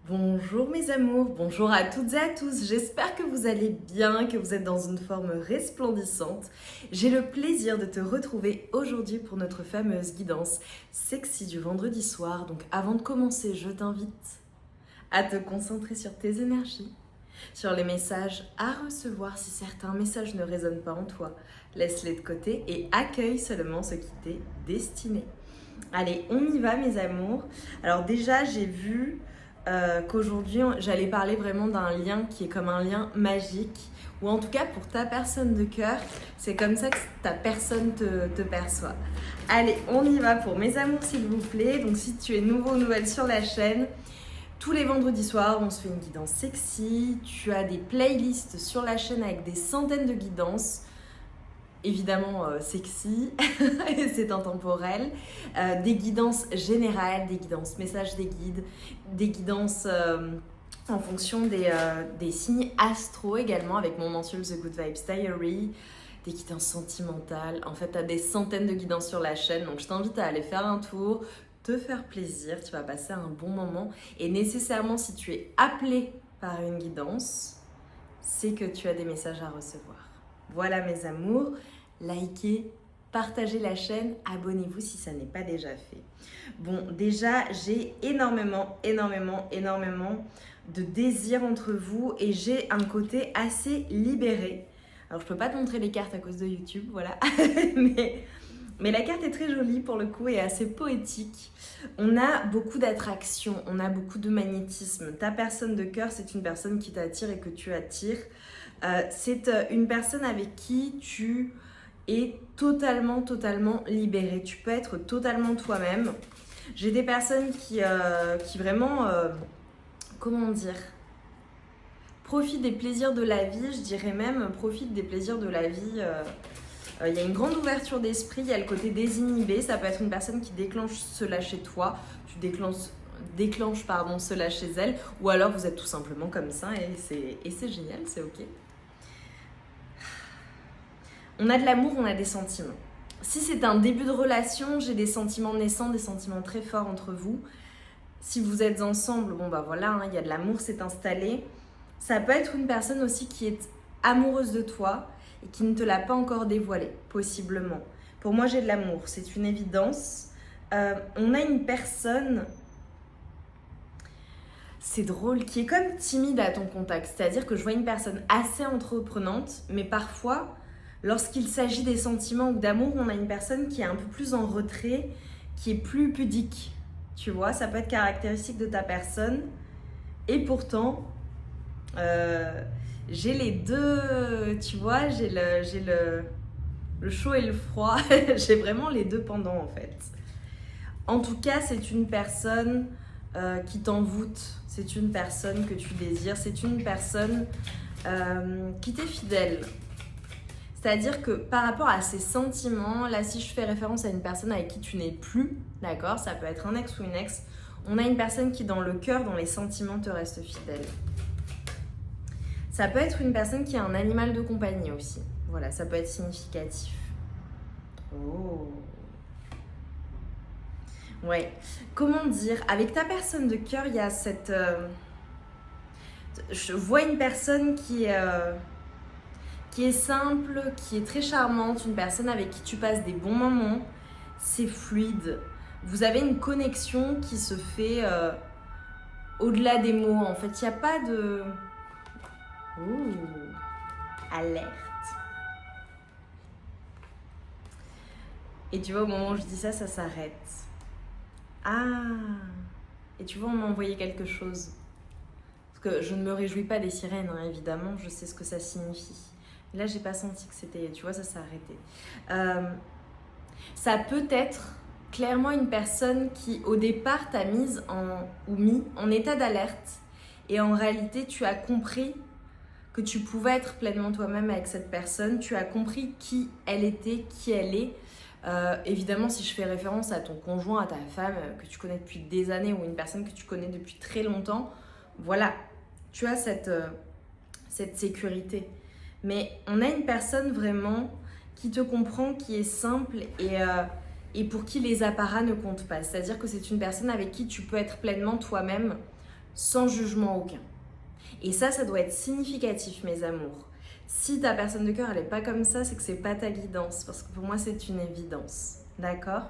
Bonjour mes amours, bonjour à toutes et à tous, j'espère que vous allez bien, que vous êtes dans une forme resplendissante. J'ai le plaisir de te retrouver aujourd'hui pour notre fameuse guidance sexy du vendredi soir. Donc avant de commencer, je t'invite à te concentrer sur tes énergies, sur les messages à recevoir si certains messages ne résonnent pas en toi. Laisse-les de côté et accueille seulement ce qui t'est destiné. Allez, on y va mes amours. Alors déjà, j'ai vu qu'aujourd'hui j'allais parler vraiment d'un lien qui est comme un lien magique, ou en tout cas pour ta personne de cœur, c'est comme ça que ta personne te perçoit. Allez, on y va pour mes amours s'il vous plaît. Donc si tu es nouveau ou nouvelle sur la chaîne, tous les vendredis soirs on se fait une guidance sexy, tu as des playlists sur la chaîne avec des centaines de guidances. Évidemment sexy et c'est intemporel, des guidances générales, des guidances messages des guides, des guidances en fonction des signes astro également avec mon mensuel The Good Vibes Diary, des guidances sentimentales. En fait, tu as des centaines de guidances sur la chaîne, donc je t'invite à aller faire un tour, te faire plaisir, tu vas passer un bon moment. Et nécessairement, si tu es appelé par une guidance, c'est que tu as des messages à recevoir. Voilà mes amours, likez, partagez la chaîne, abonnez-vous si ça n'est pas déjà fait. Bon, déjà, j'ai énormément de désir entre vous et j'ai un côté assez libéré. Alors, je peux pas te montrer les cartes à cause de YouTube, voilà, mais la carte est très jolie pour le coup et assez poétique. On a beaucoup d'attraction, on a beaucoup de magnétisme. Ta personne de cœur, c'est une personne qui t'attire et que tu attires. C'est une personne avec qui tu es totalement libéré. Tu peux être totalement toi-même. J'ai des personnes qui vraiment, comment dire, profitent des plaisirs de la vie, je dirais même, profitent des plaisirs de la vie. Il y a une grande ouverture d'esprit, il y a le côté désinhibé. Ça peut être une personne qui déclenche cela chez toi, tu déclenches cela chez elle, ou alors vous êtes tout simplement comme ça et c'est génial, c'est ok. On a de l'amour, on a des sentiments. Si c'est un début de relation, j'ai des sentiments naissants, des sentiments très forts entre vous. Si vous êtes ensemble, bon bah voilà, hein, il y a de l'amour, c'est installé. Ça peut être une personne aussi qui est amoureuse de toi et qui ne te l'a pas encore dévoilé, possiblement. Pour moi, j'ai de l'amour, c'est une évidence. On a une personne, c'est drôle, qui est comme timide à ton contact. C'est-à-dire que je vois une personne assez entreprenante, mais parfois, lorsqu'il s'agit des sentiments ou d'amour, on a une personne qui est un peu plus en retrait, qui est plus pudique. Tu vois, ça peut être caractéristique de ta personne. Et pourtant, j'ai les deux, tu vois, j'ai le chaud et le froid. J'ai vraiment les deux pendant en fait. En tout cas, c'est une personne qui t'envoûte. C'est une personne que tu désires. C'est une personne qui t'est fidèle. C'est-à-dire que par rapport à ses sentiments, là si je fais référence à une personne avec qui tu n'es plus, d'accord, ça peut être un ex ou une ex, on a une personne qui dans le cœur, dans les sentiments te reste fidèle. Ça peut être une personne qui a un animal de compagnie aussi. Voilà, ça peut être significatif. Oh. Ouais. Comment dire, avec ta personne de cœur, il y a cette... je vois une personne qui est simple, qui est très charmante, une personne avec qui tu passes des bons moments, c'est fluide. Vous avez une connexion qui se fait au-delà des mots. En fait, il n'y a pas de... Ouh, alerte. Et tu vois, au moment où je dis ça, ça s'arrête. Ah. Et tu vois, on m'a envoyé quelque chose. Parce que je ne me réjouis pas des sirènes, hein, évidemment, je sais ce que ça signifie. Là, j'ai pas senti que c'était... Tu vois, ça s'est arrêté. Ça peut être clairement une personne qui, au départ, t'a mis en état d'alerte. Et en réalité, tu as compris que tu pouvais être pleinement toi-même avec cette personne. Tu as compris qui elle était, qui elle est. Évidemment, si je fais référence à ton conjoint, à ta femme que tu connais depuis des années ou une personne que tu connais depuis très longtemps, voilà, tu as cette sécurité. Mais on a une personne vraiment qui te comprend, qui est simple et pour qui les apparats ne comptent pas. C'est-à-dire que c'est une personne avec qui tu peux être pleinement toi-même sans jugement aucun. Et ça doit être significatif, mes amours. Si ta personne de cœur, elle n'est pas comme ça, c'est que c'est pas ta guidance. Parce que pour moi, c'est une évidence. D'accord?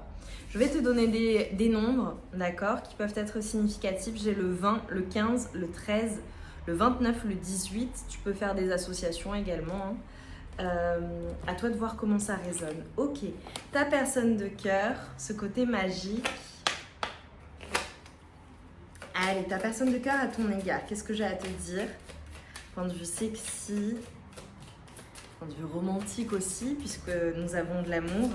Je vais te donner des nombres, d'accord, qui peuvent être significatifs. J'ai le 20, le 15, le 13, le 29, le 18. Tu peux faire des associations également. À toi de voir comment ça résonne. Ok, ta personne de cœur, ce côté magique. Allez, ta personne de cœur à ton égard, qu'est-ce que j'ai à te dire? Point de vue sexy, point de vue romantique aussi, puisque nous avons de l'amour.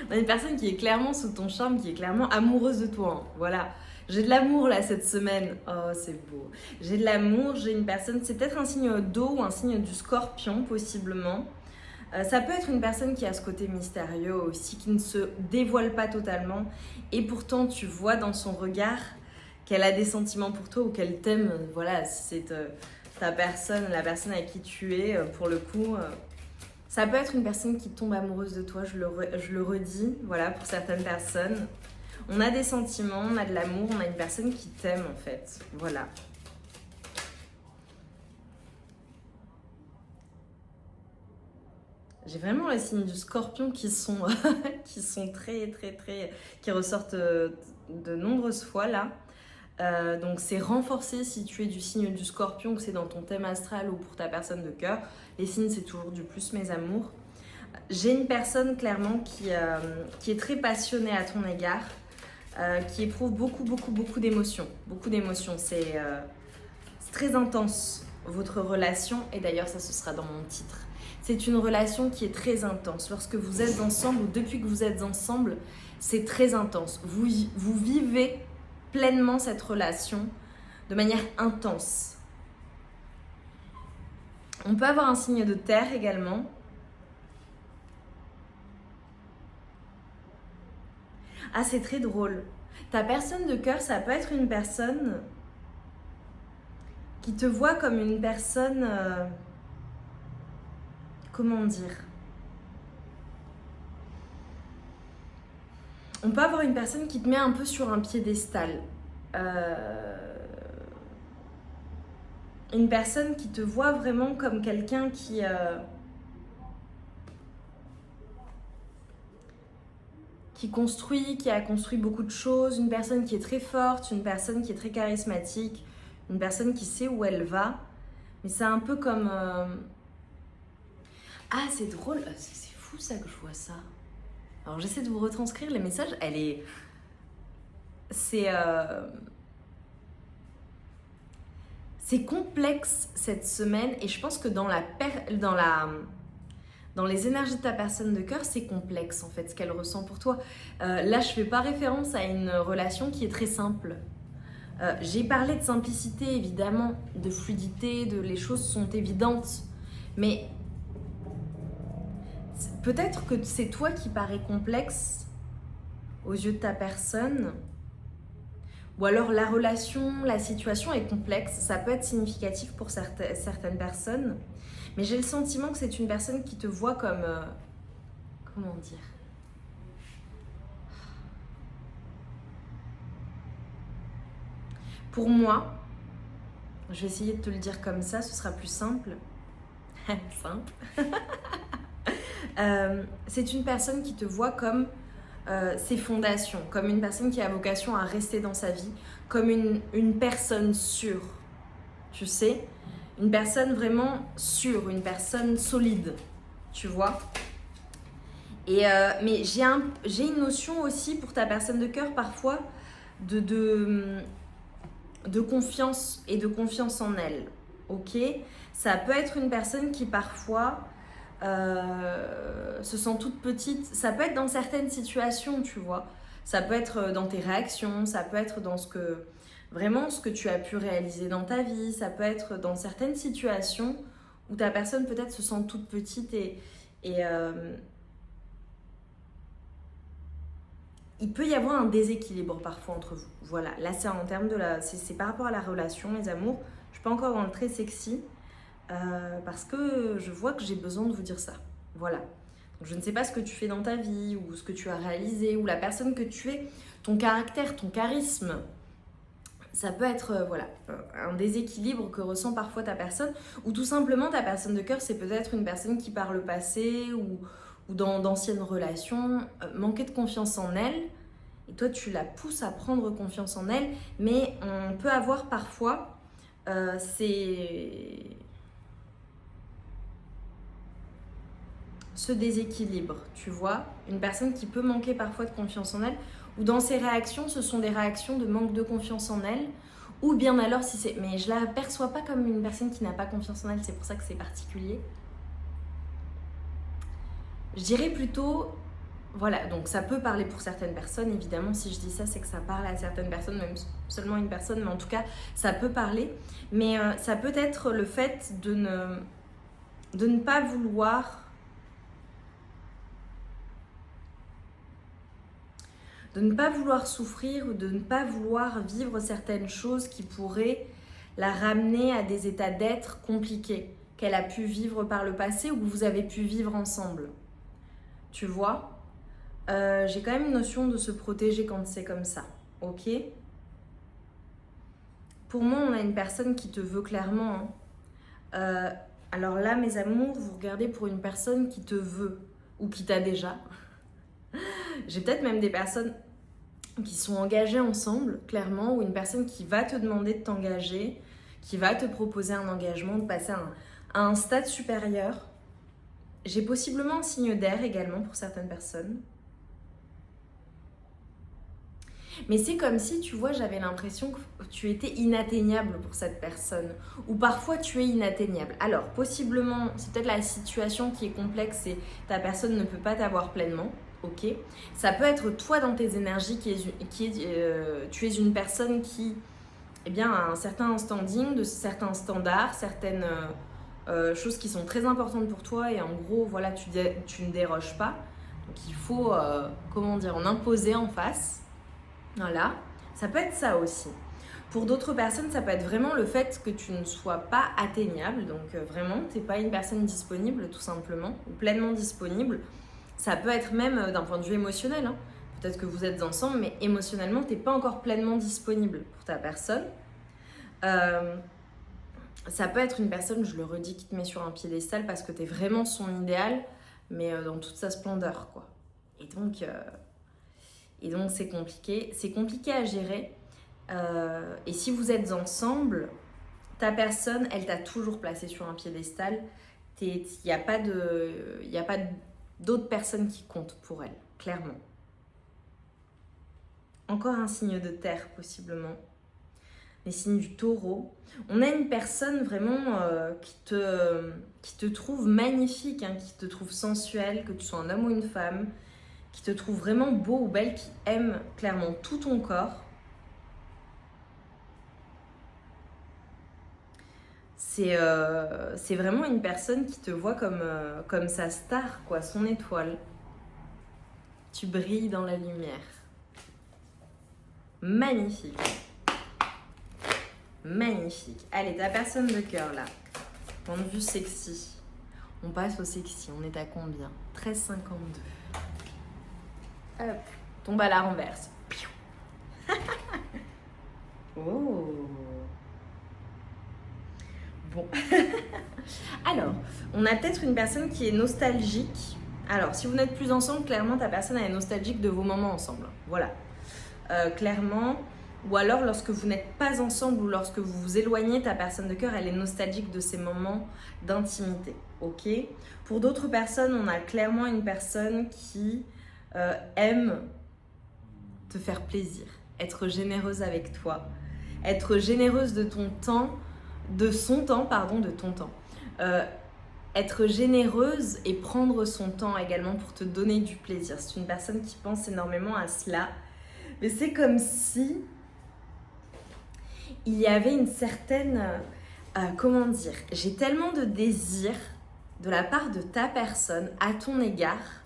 On a une personne qui est clairement sous ton charme, qui est clairement amoureuse de toi. Hein. Voilà. J'ai de l'amour là cette semaine. Oh, c'est beau. J'ai de l'amour, j'ai une personne, c'est peut-être un signe d'eau ou un signe du scorpion possiblement. Ça peut être une personne qui a ce côté mystérieux aussi, qui ne se dévoile pas totalement. Et pourtant, tu vois dans son regard qu'elle a des sentiments pour toi ou qu'elle t'aime. Voilà, si c'est ta personne, la personne avec qui tu es, pour le coup. Ça peut être une personne qui tombe amoureuse de toi, je le redis, voilà, pour certaines personnes. On a des sentiments, on a de l'amour, on a une personne qui t'aime en fait, voilà. J'ai vraiment le signe du scorpion qui sont très, qui ressortent de nombreuses fois là. Donc c'est renforcé si tu es du signe du scorpion, que c'est dans ton thème astral ou pour ta personne de cœur. Les signes, c'est toujours du plus, mes amours. J'ai une personne clairement qui est très passionnée à ton égard, qui éprouve beaucoup d'émotions. Beaucoup d'émotions, c'est très intense votre relation, et d'ailleurs ça ce sera dans mon titre. C'est une relation qui est très intense. Lorsque vous êtes ensemble ou depuis que vous êtes ensemble, c'est très intense. Vous vivez pleinement cette relation de manière intense. On peut avoir un signe de terre également. Ah, c'est très drôle. Ta personne de cœur, ça peut être une personne qui te voit comme une personne... comment dire? On peut avoir une personne qui te met un peu sur un piédestal. Une personne qui te voit vraiment comme quelqu'un qui construit, qui a construit beaucoup de choses, une personne qui est très forte, une personne qui est très charismatique, une personne qui sait où elle va. Mais c'est un peu comme... Ah, c'est drôle, c'est fou ça que je vois ça. Alors j'essaie de vous retranscrire les messages, c'est complexe cette semaine, et je pense que dans les énergies de ta personne de cœur, c'est complexe en fait ce qu'elle ressent pour toi. Là, je fais pas référence à une relation qui est très simple. J'ai parlé de simplicité évidemment, de fluidité, les choses sont évidentes, mais peut-être que c'est toi qui parais complexe aux yeux de ta personne, ou alors la relation, la situation est complexe. Ça peut être significatif pour certaines personnes, mais j'ai le sentiment que c'est une personne qui te voit comme... comment dire? Pour moi, je vais essayer de te le dire comme ça, ce sera plus simple. Simple. C'est une personne qui te voit comme ses fondations, comme une personne qui a vocation à rester dans sa vie, comme une personne sûre, tu sais, une personne vraiment sûre, une personne solide, tu vois. Et mais j'ai une notion aussi pour ta personne de cœur parfois de confiance et de confiance en elle, ok? Ça peut être une personne qui parfois se sent toute petite. Ça peut être dans certaines situations, tu vois. Ça peut être dans tes réactions, ça peut être dans ce que tu as pu réaliser dans ta vie, ça peut être dans certaines situations où ta personne peut-être se sent toute petite et il peut y avoir un déséquilibre parfois entre vous. Voilà, là c'est en termes c'est par rapport à la relation, les amours. Je suis pas encore dans le très sexy parce que je vois que j'ai besoin de vous dire ça. Voilà. Je ne sais pas ce que tu fais dans ta vie ou ce que tu as réalisé ou la personne que tu es, ton caractère, ton charisme. Ça peut être un déséquilibre que ressent parfois ta personne ou tout simplement ta personne de cœur, c'est peut-être une personne qui par le passé ou dans d'anciennes relations manquait de confiance en elle et toi tu la pousses à prendre confiance en elle, mais on peut avoir parfois ce déséquilibre, tu vois, une personne qui peut manquer parfois de confiance en elle, ou dans ses réactions, ce sont des réactions de manque de confiance en elle, ou bien alors si c'est... Mais je la perçois pas comme une personne qui n'a pas confiance en elle, c'est pour ça que c'est particulier. Je dirais plutôt... Voilà, donc ça peut parler pour certaines personnes, évidemment, si je dis ça, c'est que ça parle à certaines personnes, même seulement une personne, mais en tout cas, ça peut parler. Mais ça peut être le fait de ne pas vouloir... de ne pas vouloir souffrir ou de ne pas vouloir vivre certaines choses qui pourraient la ramener à des états d'être compliqués qu'elle a pu vivre par le passé ou que vous avez pu vivre ensemble. Tu vois, j'ai quand même une notion de se protéger quand c'est comme ça, ok? Pour moi, on a une personne qui te veut clairement. Alors là, mes amours, vous regardez pour une personne qui te veut ou qui t'a déjà. J'ai peut-être même des personnes qui sont engagées ensemble, clairement, ou une personne qui va te demander de t'engager, qui va te proposer un engagement, de passer à un stade supérieur. J'ai possiblement un signe d'air également pour certaines personnes. Mais c'est comme si, tu vois, j'avais l'impression que tu étais inatteignable pour cette personne. Ou parfois tu es inatteignable. Alors, possiblement, c'est peut-être la situation qui est complexe et ta personne ne peut pas t'avoir pleinement. Ok. Ça peut être toi dans tes énergies tu es une personne qui a un certain standing, de certains standards, certaines choses qui sont très importantes pour toi et en gros, voilà, tu ne déroges pas. Donc il faut, en imposer en face. Voilà, ça peut être ça aussi. Pour d'autres personnes, ça peut être vraiment le fait que tu ne sois pas atteignable. Donc vraiment, tu n'es pas une personne disponible tout simplement, ou pleinement disponible. Ça peut être même d'un point de vue émotionnel. Hein. Peut-être que vous êtes ensemble, mais émotionnellement, tu n'es pas encore pleinement disponible pour ta personne. Ça peut être une personne, je le redis, qui te met sur un piédestal parce que tu es vraiment son idéal, mais dans toute sa splendeur, quoi. Et donc c'est compliqué. C'est compliqué à gérer. Et si vous êtes ensemble, ta personne, elle t'a toujours placé sur un piédestal. Il n'y a pas d'autres personnes qui comptent pour elle, clairement. Encore un signe de terre, possiblement. Les signes du taureau. On a une personne vraiment qui te trouve magnifique, hein, qui te trouve sensuelle, que tu sois un homme ou une femme, qui te trouve vraiment beau ou belle, qui aime clairement tout ton corps. C'est vraiment une personne qui te voit comme sa star, quoi, son étoile. Tu brilles dans la lumière. Magnifique. Magnifique. Allez, ta personne de cœur, là. Point de vue sexy. On passe au sexy. On est à combien? 13,52. Hop. Tombe à la renverse. Oh. Bon. Alors, on a peut-être une personne qui est nostalgique. Alors, si vous n'êtes plus ensemble, clairement, ta personne elle est nostalgique de vos moments ensemble. Voilà. Clairement. Ou alors, lorsque vous n'êtes pas ensemble ou lorsque vous vous éloignez, ta personne de cœur, elle est nostalgique de ces moments d'intimité. Ok. Pour d'autres personnes, on a clairement une personne qui aime te faire plaisir, être généreuse avec toi, être généreuse de ton temps, de ton temps. Être généreuse et prendre son temps également pour te donner du plaisir. C'est une personne qui pense énormément à cela. Mais c'est comme si il y avait une certaine... j'ai tellement de désir de la part de ta personne à ton égard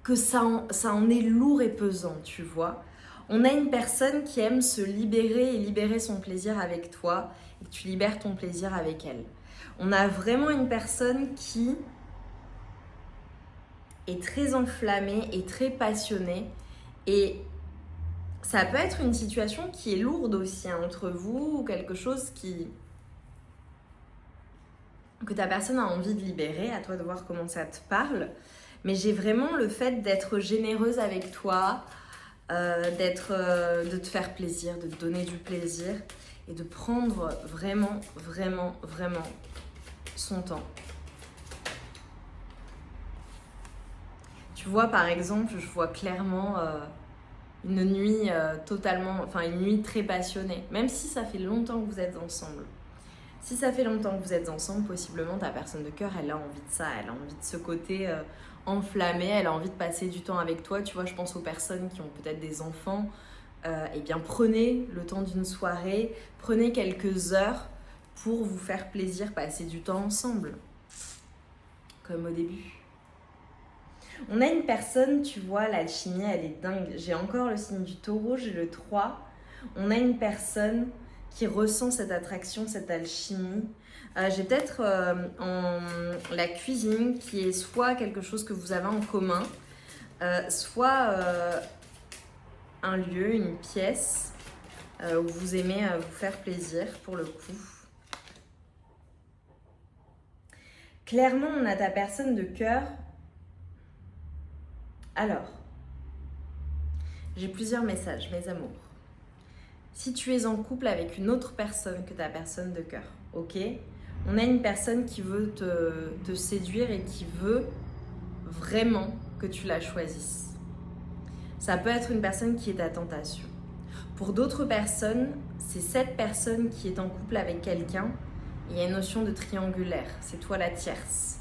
que ça en est lourd et pesant, tu vois. On a une personne qui aime se libérer et libérer son plaisir avec toi et que tu libères ton plaisir avec elle. On a vraiment une personne qui est très enflammé et très passionné. Et ça peut être une situation qui est lourde aussi hein, entre vous, ou quelque chose que ta personne a envie de libérer, à toi de voir comment ça te parle. Mais j'ai vraiment le fait d'être généreuse avec toi, de te faire plaisir, de te donner du plaisir et de prendre vraiment, vraiment, vraiment son temps. Tu vois, par exemple, je vois clairement une nuit une nuit très passionnée, même si ça fait longtemps que vous êtes ensemble. Si ça fait longtemps que vous êtes ensemble, possiblement ta personne de cœur, elle a envie de ça, elle a envie de ce côté enflammé, elle a envie de passer du temps avec toi. Tu vois, je pense aux personnes qui ont peut-être des enfants. Eh bien, prenez le temps d'une soirée, prenez quelques heures pour vous faire plaisir, passer du temps ensemble, comme au début. On a une personne, tu vois, l'alchimie, elle est dingue. J'ai encore le signe du taureau, j'ai le 3. On a une personne qui ressent cette attraction, cette alchimie. J'ai peut-être en la cuisine qui est soit quelque chose que vous avez en commun, soit un lieu, une pièce où vous aimez vous faire plaisir pour le coup. Clairement, on a ta personne de cœur. Alors, j'ai plusieurs messages, mes amours. Si tu es en couple avec une autre personne que ta personne de cœur, ok ? On a une personne qui veut te séduire et qui veut vraiment que tu la choisisses. Ça peut être une personne qui est ta tentation. Pour d'autres personnes, c'est cette personne qui est en couple avec quelqu'un. Il y a une notion de triangulaire, c'est toi la tierce.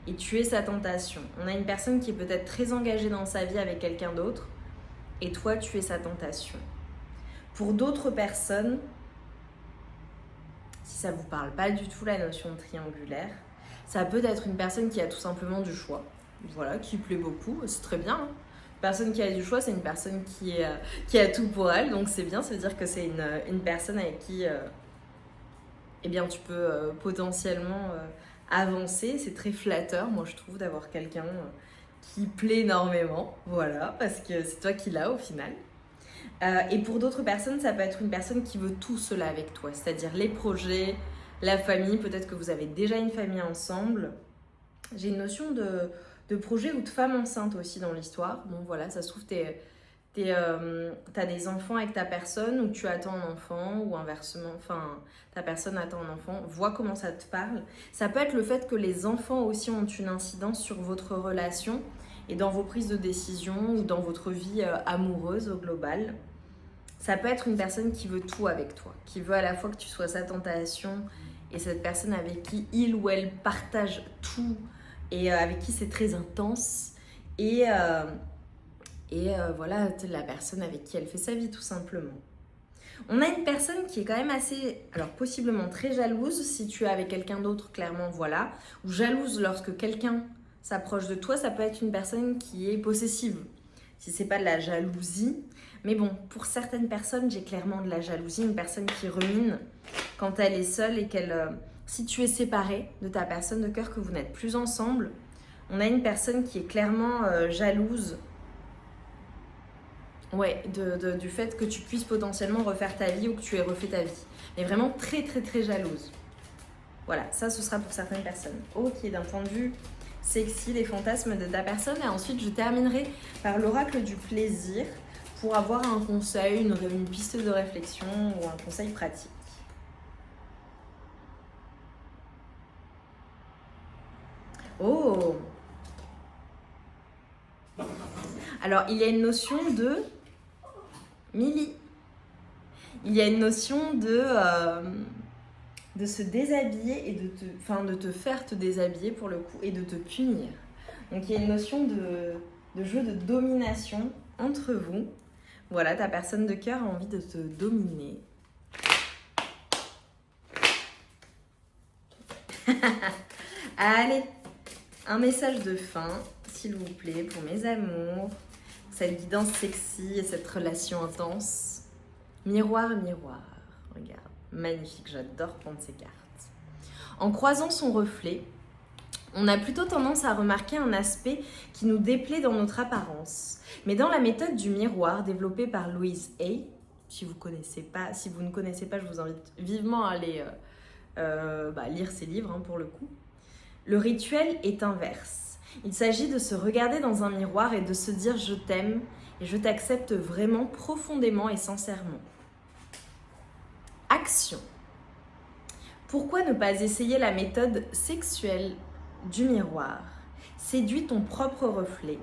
Et tu es sa tentation. On a une personne qui est peut-être très engagée dans sa vie avec quelqu'un d'autre. Et toi, tu es sa tentation. Pour d'autres personnes, si ça ne vous parle pas du tout la notion de triangulaire, ça peut être une personne qui a tout simplement du choix. Voilà, qui plaît beaucoup, c'est très bien. Hein. Une personne qui a du choix, c'est une personne qui a tout pour elle. Donc c'est bien, ça veut dire que c'est une personne avec qui eh bien, tu peux potentiellement avancer. C'est très flatteur, moi je trouve, d'avoir quelqu'un qui plaît énormément. Voilà, parce que c'est toi qui l'as au final. Et pour d'autres personnes, ça peut être une personne qui veut tout cela avec toi, c'est-à-dire les projets, la famille, peut-être que vous avez déjà une famille ensemble. J'ai une notion de projet ou de femme enceinte aussi dans l'histoire. Bon voilà, ça se trouve, t'as des enfants avec ta personne ou tu attends un enfant ou inversement, enfin ta personne attend un enfant, vois comment ça te parle. Ça peut être le fait que les enfants aussi ont une incidence sur votre relation et dans vos prises de décision ou dans votre vie amoureuse au global. Ça peut être une personne qui veut tout avec toi, qui veut à la fois que tu sois sa tentation et cette personne avec qui il ou elle partage tout et avec qui c'est très intense et voilà, la personne avec qui elle fait sa vie tout simplement. On a une personne qui est quand même assez, alors possiblement très jalouse si tu es avec quelqu'un d'autre, clairement voilà, ou jalouse lorsque quelqu'un s'approche de toi, ça peut être une personne qui est possessive. Si c'est pas de la jalousie, mais bon, pour certaines personnes, j'ai clairement de la jalousie, une personne qui rumine quand elle est seule et si tu es séparé de ta personne de cœur, que vous n'êtes plus ensemble, on a une personne qui est clairement jalouse. Ouais, du fait que tu puisses potentiellement refaire ta vie ou que tu aies refait ta vie. Mais vraiment très très très jalouse. Voilà, ça ce sera pour certaines personnes. Ok, d'un point de vue sexy, les fantasmes de ta personne. Et ensuite, je terminerai par l'oracle du plaisir pour avoir un conseil, une piste de réflexion ou un conseil pratique. Oh! Alors, il y a une notion de Milly. Il y a une notion de se déshabiller et de te faire te déshabiller pour le coup et de te punir. Donc, il y a une notion de jeu de domination entre vous. Voilà, ta personne de cœur a envie de te dominer. Allez, un message de fin, s'il vous plaît, pour mes amours. Cette guidance sexy et cette relation intense. Miroir, miroir. Regarde, magnifique, j'adore prendre ces cartes. En croisant son reflet, On a plutôt tendance à remarquer un aspect qui nous déplaît dans notre apparence. Mais dans la méthode du miroir développée par Louise Hay, si vous ne connaissez pas, je vous invite vivement à aller lire ses livres pour le coup. Le rituel est inverse. Il s'agit de se regarder dans un miroir et de se dire je t'aime et je t'accepte vraiment profondément et sincèrement. Action. Pourquoi ne pas essayer la méthode sexuelle du miroir? Séduis ton propre reflet,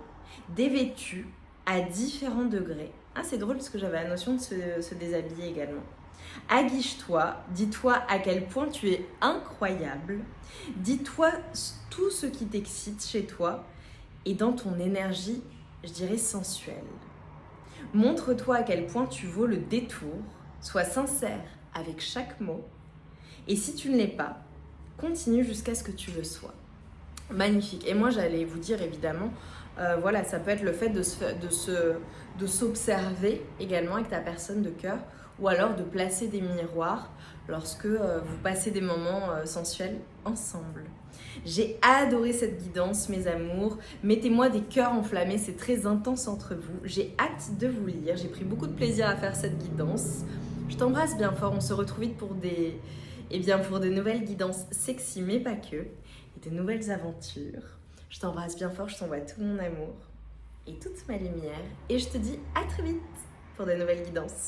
dévêtu à différents degrés. Ah, c'est drôle parce que j'avais la notion de se déshabiller également. Aguiche-toi, dis-toi à quel point tu es incroyable, dis-toi tout ce qui t'excite chez toi et dans ton énergie, je dirais sensuelle. Montre-toi à quel point tu vaux le détour, sois sincère avec chaque mot et si tu ne l'es pas, continue jusqu'à ce que tu le sois. Magnifique. Et moi, j'allais vous dire évidemment, ça peut être le fait de s'observer également avec ta personne de cœur ou alors de placer des miroirs lorsque vous passez des moments sensuels ensemble. J'ai adoré cette guidance, mes amours. Mettez-moi des cœurs enflammés, c'est très intense entre vous. J'ai hâte de vous lire. J'ai pris beaucoup de plaisir à faire cette guidance. Je t'embrasse bien fort. On se retrouve vite pour de nouvelles guidances sexy, mais pas que, et de nouvelles aventures. Je t'embrasse bien fort, je t'envoie tout mon amour et toute ma lumière. Et je te dis à très vite pour de nouvelles guidances.